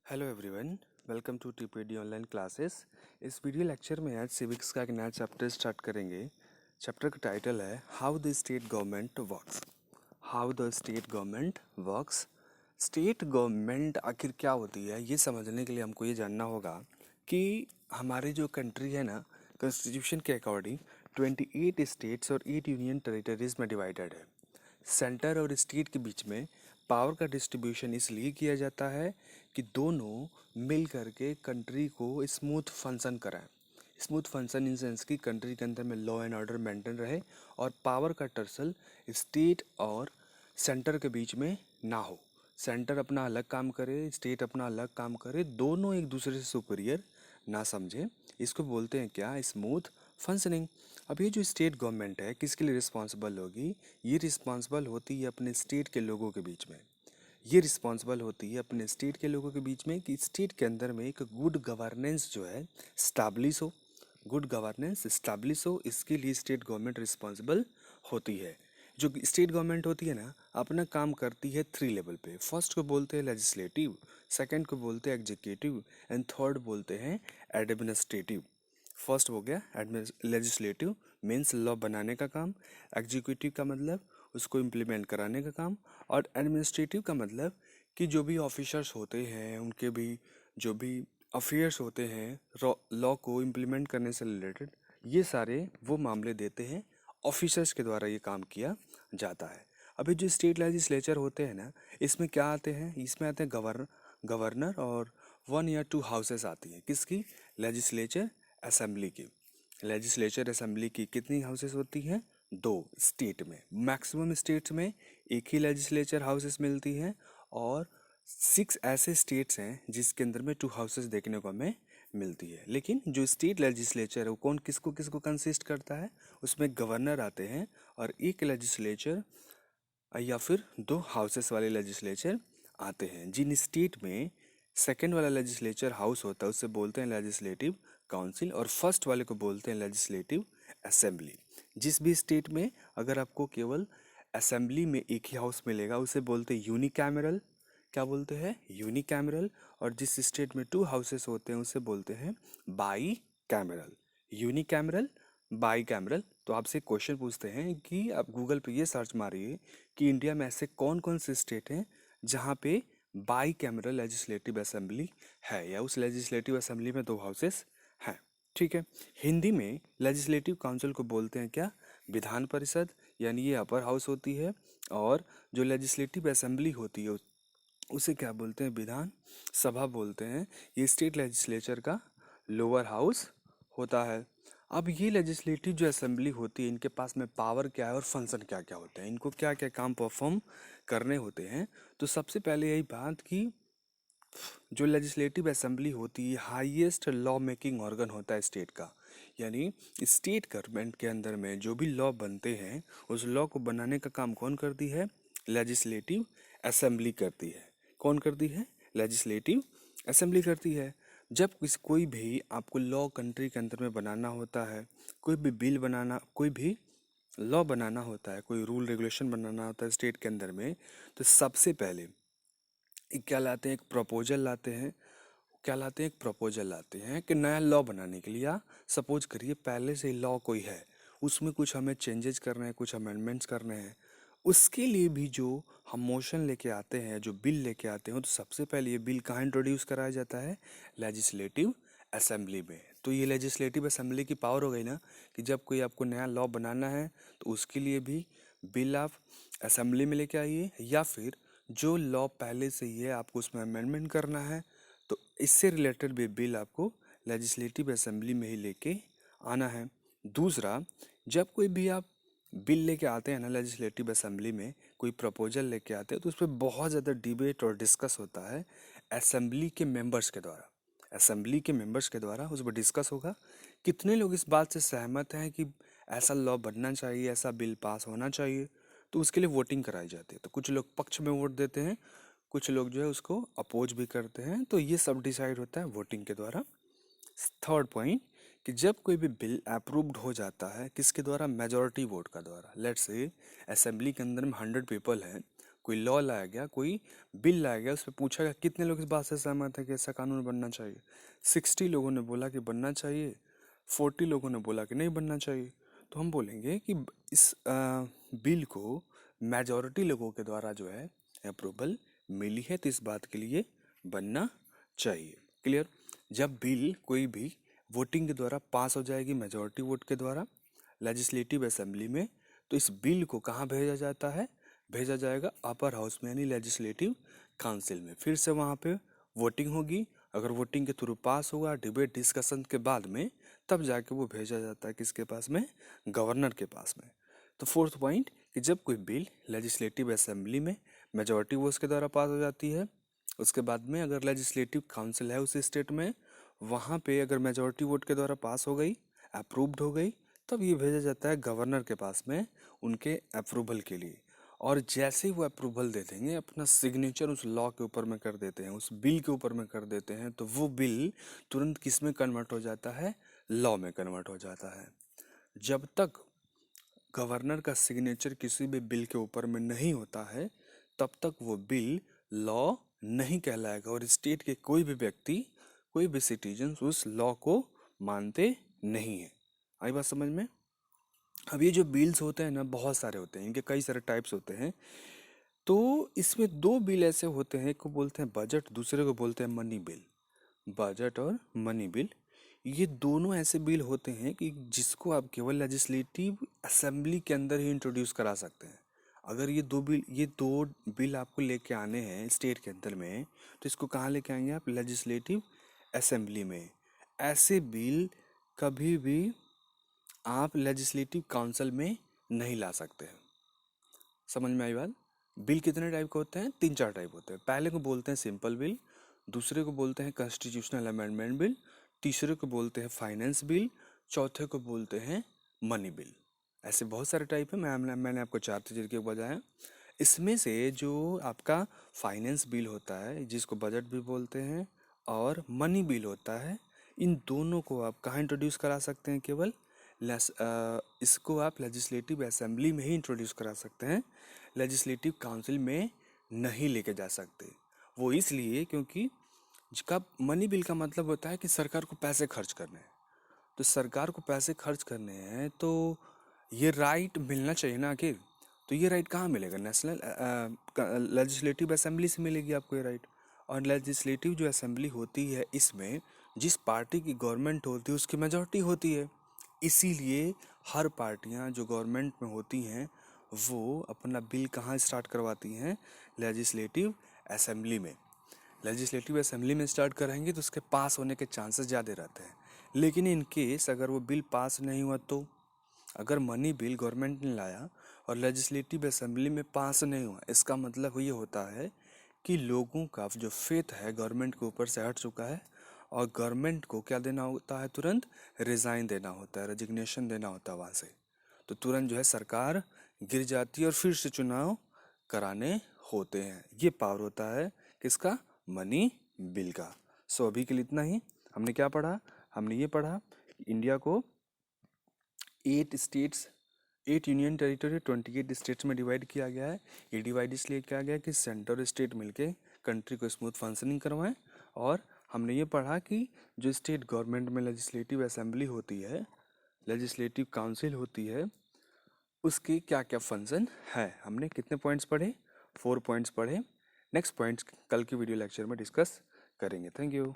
Hello everyone, welcome to TPD online classes. इस video lecture में आज सिविक्स का एक नया चैप्टर स्टार्ट करेंगे। चैप्टर का टाइटल है how the state government works. How the state government works. State government आखिर क्या होती है, ये समझने के लिए हमको ये जानना होगा कि हमारी जो कंट्री है ना, कॉन्स्टिट्यूशन के अकॉर्डिंग 28 स्टेट्स और 8 यूनियन टेरिटरीज में डिवाइडेड है। सेंटर और स्टेट के बीच में पावर का डिस्ट्रीब्यूशन इसलिए किया जाता है कि दोनों मिल करके कंट्री को स्मूथ फंक्शन कराएं। स्मूथ फंक्शन इन सेंस कि कंट्री के अंदर में लॉ एंड ऑर्डर मेंटेन रहे और पावर का टर्सल स्टेट और सेंटर के बीच में ना हो। सेंटर अपना अलग काम करे, स्टेट अपना अलग काम करे, दोनों एक दूसरे से सुपीरियर ना समझें। इसको बोलते हैं क्या? Smooth functioning. अब ये जो स्टेट गवर्नमेंट है किसके लिए रिस्पॉन्सिबल होगी? ये रिस्पॉन्सिबल होती है अपने स्टेट के लोगों के बीच में। ये रिस्पॉन्सिबल होती है अपने स्टेट के लोगों के बीच में कि स्टेट के अंदर में एक गुड गवर्नेंस जो है स्टैब्लिश हो। गुड गवर्नेंस स्टैब्लिश हो, इसके लिए स्टेट गवर्नमेंट रिस्पॉन्सिबल होती है। जो स्टेट गवर्नमेंट होती है ना, अपना काम करती है 3 लेवल पे। फर्स्ट को बोलते हैं लेजिस्लेटिव, सेकंड को बोलते हैं एग्जीक्यूटिव एंड थर्ड बोलते हैं एडमिनिस्ट्रेटिव। फर्स्ट हो गया लेजिस्लेटिव, मीन्स लॉ बनाने का काम। एग्जीक्यूटिव का मतलब उसको इम्प्लीमेंट कराने का काम। और एडमिनिस्ट्रेटिव का मतलब कि जो भी ऑफिसर्स होते हैं उनके भी जो भी अफेयर्स होते हैं लॉ को इम्प्लीमेंट करने से रिलेटेड, ये सारे वो मामले देते हैं। ऑफिसर्स के द्वारा ये काम किया जाता है। अभी जो स्टेट लेजिस्लेचर होते हैं ना, इसमें क्या आते हैं? इसमें आते हैं गवर्नर और 1 या 2 हाउसेस आती हैं। किसकी? लेजिस्लेचर असेंबली की। लेजिस्लेचर असेंबली की कितनी हाउसेस होती हैं? 2 स्टेट में। मैक्सिमम स्टेट्स में एक ही लेजिस्लेचर हाउसेस मिलती हैं और 6 ऐसे स्टेट्स हैं जिसके अंदर में 2 हाउसेस देखने को हमें मिलती है। लेकिन जो स्टेट लेजिस्लेचर है वो कौन किसको किसको कंसिस्ट करता है? उसमें गवर्नर आते हैं और एक लेजिस्लेचर या फिर 2 हाउसेस वाले लेजिस्लेचर आते हैं। जिन स्टेट में सेकेंड वाला लेजिस्लेचर हाउस होता है उसे बोलते हैं लेजिस्लेटिव काउंसिल और फर्स्ट वाले को बोलते हैं लेजिस्लेटिव असेंबली। जिस भी स्टेट में अगर आपको केवल असेंबली में एक ही हाउस मिलेगा उसे बोलते हैं यूनिकैमरल। क्या बोलते हैं? यूनिकैमरल। और जिस स्टेट में 2 हाउसेस होते हैं उसे बोलते हैं by cameral. Unicameral, by cameral. तो आपसे क्वेश्चन पूछते हैं कि आप गूगल पे ये सर्च मारिए कि इंडिया में ऐसे कौन कौन से स्टेट हैं जहाँ पे बाई कैमरल लेजिस्लेटिव असेंबली है या उस लेजिस्लेटिव असेंबली में 2 हाउसेस हैं। ठीक है। हिंदी में लेजिस्लेटिव काउंसिल को बोलते हैं क्या? विधान परिषद, यानी ये अपर हाउस होती है। और जो लेजिस्लेटिव असेंबली होती है उसे क्या बोलते हैं? विधान सभा बोलते हैं। ये स्टेट लेजिस्लेचर का लोअर हाउस होता है। अब ये लेजिस्लेटिव जो असेंबली होती है इनके पास में पावर क्या है और फंक्शन क्या क्या होते हैं, इनको क्या क्या काम परफॉर्म करने होते हैं। तो सबसे पहले यही बात कि जो लेजिस्लेटिव असेंबली होती है हाईएस्ट लॉ मेकिंग ऑर्गन होता है स्टेट का। यानी स्टेट गवर्नमेंट के अंदर में जो भी लॉ बनते हैं उस लॉ को बनाने का काम कौन करती है? लेजिस्लेटिव असेंबली करती है। कौन करती है? लेजिस्लेटिव असेंबली करती है। जब कोई भी आपको लॉ कंट्री के अंदर में बनाना होता है, कोई भी बिल बनाना, कोई भी लॉ बनाना होता है, कोई रूल रेगुलेशन बनाना होता है स्टेट के अंदर में, तो सबसे पहले क्या लाते हैं? एक प्रपोजल लाते हैं। क्या लाते हैं? एक प्रपोजल लाते हैं कि नया लॉ बनाने के लिए, या सपोज करिए पहले से लॉ कोई है उसमें कुछ हमें चेंजेस करने हैं, कुछ अमेंडमेंट्स करने हैं, उसके लिए भी जो हम मोशन लेके आते हैं, जो बिल लेके आते हैं, तो सबसे पहले ये बिल कहाँ इंट्रोड्यूस कराया जाता है? लेजिस्लेटिव असेंबली में। तो ये लेजिस्लेटिव असेंबली की पावर हो गई ना कि जब कोई आपको नया लॉ बनाना है तो उसके लिए भी बिल आप असेंबली में लेके आइए, या फिर जो लॉ पहले से ही है आपको उसमें अमेंडमेंट करना है तो इससे रिलेटेड भी बिल आपको लेजिस्लेटिव असेंबली में ही लेके आना है। दूसरा, जब कोई भी आप बिल लेके आते हैं ना लेजिस्लेटिव असेंबली में, कोई प्रपोजल लेके आते हैं तो उस पर बहुत ज़्यादा डिबेट और डिस्कस होता है असेंबली के मेंबर्स के द्वारा। असेंबली के मेंबर्स के द्वारा उस पर डिस्कस होगा कितने लोग इस बात से सहमत हैं कि ऐसा लॉ बनना चाहिए, ऐसा बिल पास होना चाहिए। तो उसके लिए वोटिंग कराई जाती है। तो कुछ लोग पक्ष में वोट देते हैं, कुछ लोग जो है उसको अपोज भी करते हैं। तो ये सब डिसाइड होता है वोटिंग के द्वारा। थर्ड पॉइंट कि जब कोई भी बिल अप्रूव्ड हो जाता है किसके द्वारा? मेजॉरिटी वोट का द्वारा। लेट्स से असेंबली के अंदर में 100 पीपल हैं, कोई लॉ लाया गया, कोई बिल लाया गया, उस पर पूछा गया कितने लोग इस बात से सहमत है कि ऐसा कानून बनना चाहिए। 60 लोगों ने बोला कि बनना चाहिए, 40 लोगों ने बोला कि नहीं बनना चाहिए। तो हम बोलेंगे कि इस बिल को मेजॉरिटी लोगों के द्वारा जो है अप्रूवल मिली है, तो इस बात के लिए बनना चाहिए। क्लियर। जब बिल कोई भी वोटिंग के द्वारा पास हो जाएगी, मेजॉरिटी वोट के द्वारा लेजिस्लेटिव असेंबली में, तो इस बिल को कहाँ भेजा जाता है, भेजा जाएगा अपर हाउस में यानी लेजिस्लेटिव काउंसिल में। फिर से वहाँ पे वोटिंग होगी, अगर वोटिंग के थ्रू पास हुआ, डिबेट डिस्कशन के बाद में, तब जाके वो भेजा जाता है किसके पास में, गवर्नर के पास में। तो फोर्थ पॉइंट कि जब कोई बिल लेजिस्लेटिव असेंबली में मेजॉरिटी वोट्स के द्वारा पास हो जाती है, उसके बाद में अगर लेजिस्लेटिव काउंसिल है उस स्टेट में, वहाँ पे अगर मेजॉरिटी वोट के द्वारा पास हो गई, अप्रूव्ड हो गई, तब ये भेजा जाता है गवर्नर के पास में उनके अप्रूवल के लिए। और जैसे ही वो अप्रूवल दे देंगे, अपना सिग्नेचर उस लॉ के ऊपर में कर देते हैं, उस बिल के ऊपर में कर देते हैं, तो वो बिल तुरंत किस में कन्वर्ट हो जाता है, लॉ में कन्वर्ट हो जाता है। जब तक गवर्नर का सिग्नेचर किसी भी बिल के ऊपर में नहीं होता है, तब तक वो बिल लॉ नहीं कहलाएगा और स्टेट के कोई भी व्यक्ति, कोई भी सिटीजन उस लॉ को मानते नहीं है। आई बात समझ में। अब ये जो बिल्स होते हैं ना, बहुत सारे होते हैं, इनके कई सारे टाइप्स होते हैं। तो इसमें दो बिल ऐसे होते हैं, एक को बोलते हैं बजट, दूसरे को बोलते हैं मनी बिल। बजट और मनी बिल, ये दोनों ऐसे बिल होते हैं कि जिसको आप केवल लेजिस्लेटिव असेंबली के अंदर ही इंट्रोड्यूस करा सकते हैं। अगर ये दो बिल आपको लेके आने हैं स्टेट के अंदर में, तो इसको कहाँ लेके आएंगे आप, लेजिस्लेटिव असेंबली में। ऐसे बिल कभी भी आप लेजिस्लेटिव काउंसिल में नहीं ला सकते हैं। समझ में आई बात। बिल कितने टाइप के होते हैं, 3-4 टाइप होते हैं। पहले को बोलते हैं सिंपल बिल, दूसरे को बोलते हैं कॉन्स्टिट्यूशनल अमेंडमेंट बिल, तीसरे को बोलते हैं फाइनेंस बिल, चौथे को बोलते हैं मनी बिल। ऐसे बहुत सारे टाइप है, मैंने आपको 4 तरीके बताया। इसमें से जो आपका फाइनेंस बिल होता है, जिसको बजट भी बोलते हैं, और मनी बिल होता है, इन दोनों को आप कहाँ इंट्रोड्यूस करा सकते हैं, केवल इसको आप लेजिस्लेटिव असेंबली में ही इंट्रोड्यूस करा सकते हैं, लेजिस्लेटिव काउंसिल में नहीं लेके जा सकते। वो इसलिए क्योंकि जिसका मनी बिल का मतलब होता है कि सरकार को पैसे खर्च करने हैं, तो सरकार को पैसे खर्च करने हैं, तो ये राइट मिलना चाहिए ना आखिर। तो ये राइट कहाँ मिलेगा, नेशनल लेजिस्लेटिव असेंबली से मिलेगी आपको ये राइट। और लेजिस्लेटिव जो असेंबली होती है, इसमें जिस पार्टी की गवर्नमेंट होती है उसकी मेजॉरिटी होती है। इसीलिए हर पार्टियां जो गवर्नमेंट में होती हैं, वो अपना बिल कहाँ स्टार्ट करवाती हैं, लेजिस्लेटिव असेंबली में। लेजिस्लेटिव असेंबली में स्टार्ट कराएंगे तो उसके पास होने के चांसेस ज़्यादा रहते हैं। लेकिन इन केस अगर वो बिल पास नहीं हुआ, तो अगर मनी बिल गवर्नमेंट ने लाया और लेजिस्लेटिव असेंबली में पास नहीं हुआ, इसका मतलब ये होता है कि लोगों का जो फेथ है गवर्नमेंट के ऊपर से हट चुका है, और गवर्नमेंट को क्या देना होता है, तुरंत रिज़ाइन देना होता है, रेजिग्नेशन देना होता है वहाँ से। तो तुरंत जो है सरकार गिर जाती है और फिर से चुनाव कराने होते हैं। ये पावर होता है किसका, मनी बिल का। सो अभी के लिए इतना ही। हमने क्या पढ़ा, हमने ये पढ़ा इंडिया को 8 यूनियन टेरिटरी 28 स्टेट्स में डिवाइड किया गया है। ये डिवाइड इसलिए किया गया कि सेंटर और स्टेट मिलके कंट्री को स्मूथ फंक्शनिंग करवाएं। और हमने ये पढ़ा कि जो स्टेट गवर्नमेंट में लेजिस्लेटिव असेंबली होती है, लेजिस्लेटिव काउंसिल होती है, उसके क्या क्या फंक्शन है। हमने कितने पॉइंट्स पढ़े, 4 पॉइंट्स पढ़े। नेक्स्ट पॉइंट्स कल की वीडियो लेक्चर में डिस्कस करेंगे। Thank you.